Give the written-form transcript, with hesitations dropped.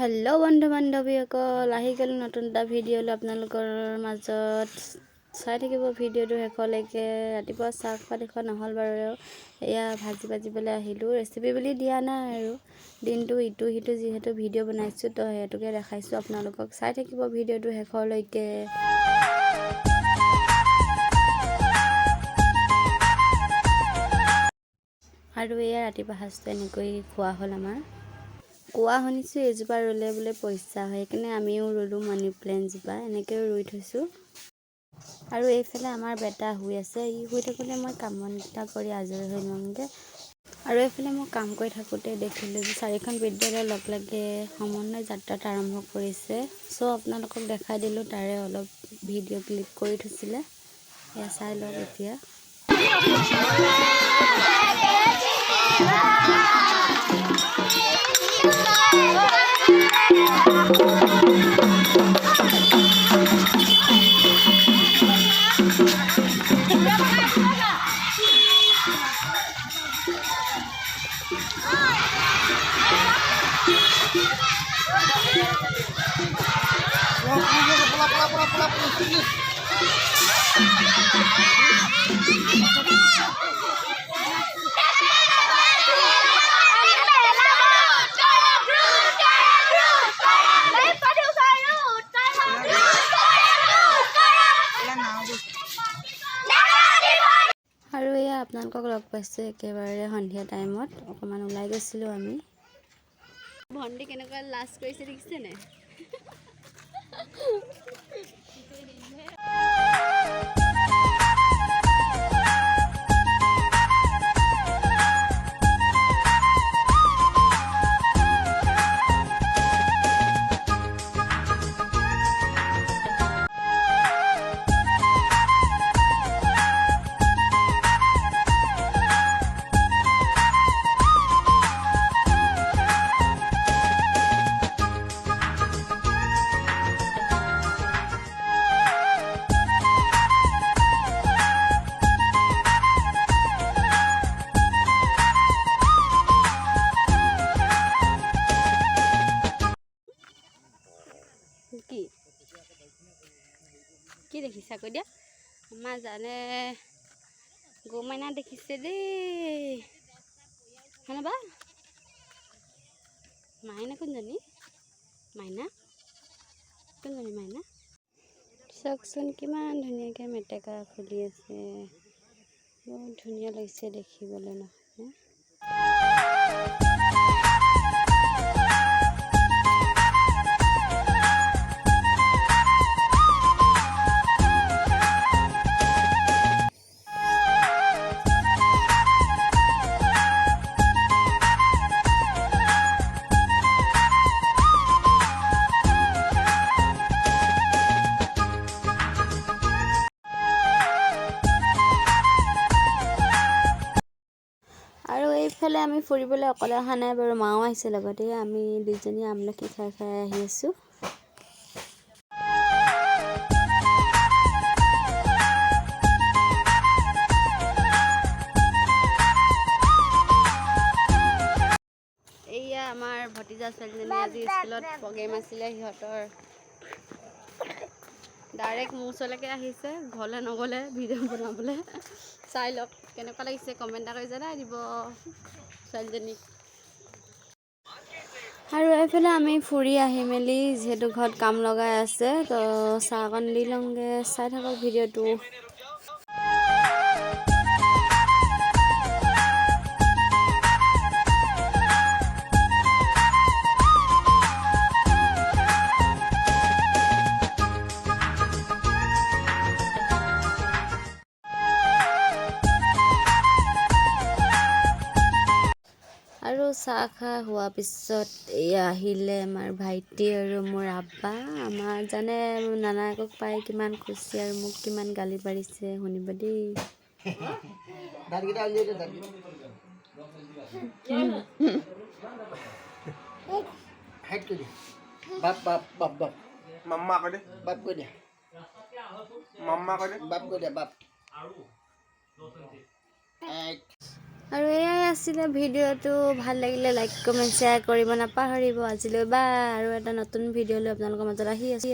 Hello बंधु बान्धवीসকল আহি গ'ল নতুন এটা ভিডিঅ' লৈ আপোনালোকৰ মাজত চাই থাকিব ভিডিঅ'টো শেষলৈকে। ৰাতিপুৱা চাহ খোৱা দেখা নহ'ল বাৰু, এয়া ভাজিবলৈ আহিলোঁ। ৰেচিপি বুলি দিয়া নাই আৰু দিনটো ইটো সিটো যিহেতু ভিডিঅ' বনাইছোঁ তো সেইটোকে দেখাইছোঁ আপোনালোকক। চাই থাকিব ভিডিঅ'টো শেষলৈকে। আৰু এয়া ৰাতিপুৱা সাজটো এনেকৈ খোৱা হ'ল আমাৰ। কোৱা শুনিছোঁ এজোপা ৰুলে বোলে পইচা হয়, সেইকাৰণে আমিও ৰুলোঁ মানি প্লেণ্টজোপা, এনেকৈও ৰুই থৈছোঁ। আৰু এইফালে আমাৰ বেটা শুই আছে, ই শুই থাকোঁতে মই কাম বনকেইটা কৰি আজৰি হৈ লওঁগৈ। আৰু এইফালে মই কাম কৰি থাকোঁতে দেখিলোঁ যে 4খন বিদ্যালয় লগ লাগি সমন্বয় যাত্ৰাত আৰম্ভ কৰিছে। চ' আপোনালোকক দেখাই দিলোঁ, তাৰে অলপ ভিডিঅ' ক্লিপ কৰি থৈছিলে, এয়া চাই লওক এতিয়া। আৰু এয়া আপোনালোকক লগ পাইছোঁ একেবাৰে সন্ধিয়া টাইমত, অকণমান ওলাই গৈছিলোঁ আমি। ভণ্টি কেনেকুৱা লাজ কৰিছে দেখিছেনে? কি দেখিছা কৈ দিয়া? আমাৰ জানে গৌ মাইনা দেখিছে দেই, হয়নে বা? মাইনা কোনজনী? মাইনা কোনজনী মাইনা? চাওকচোন কিমান ধুনীয়াকৈ মেটেকা ফুলি আছে, বহুত ধুনীয়া লাগিছে দেখিবলৈ, নহয়? আৰু এইফালে আমি ফুৰিবলৈ অকলে অহা নাই বাৰু, মাও আহিছে লগতে। আমি দুইজনী আমলখি খাই আহি আছোঁ। এয়া আমাৰ ভতিজা ছোৱালীজনী, আজি স্কুলত প্ৰগ্ৰেম আছিলে সিহঁতৰ, ডাইৰেক্ট মোৰ ওচৰলৈকে আহিছে, ঘৰলৈ নগ'লে ভিডিঅ' বনাবলৈ। চাই লওক কেনেকুৱা লাগিছে, কমেণ্ট এটা কৰি জনাই দিব ছোৱালীজনীক। আৰু এইফালে আমি ফুৰি আহি মেলি যিহেতু ঘৰত কাম লগাই আছে তো চাহ অকণ দি লওঁগৈ, চাই থাকক ভিডিঅ'টো। আৰু চাহ খোৱা হোৱাৰ পিছত এয়া আহিলে আমাৰ ভাইটি আৰু মোৰ আব্বা। আমাৰ জানে নানায়েকক পাই কিমান খুচি আৰু মোক কিমান গালি পাৰিছে, শুনিব দেই। মাম্মা কৈ দে, বাপ কৈ দে, মাম্মা কৈ দে, বাপ কৈ দে, বাপ। আৰু এয়াই আছিলে ভিডিঅ'টো। ভাল লাগিলে লাইক কমেণ্ট শ্বেয়াৰ কৰিব নাপাহৰিব। আজিলৈ বাই। আৰু এটা নতুন ভিডিঅ' লৈ আপোনালোকৰ মাজত আহি আছোঁ।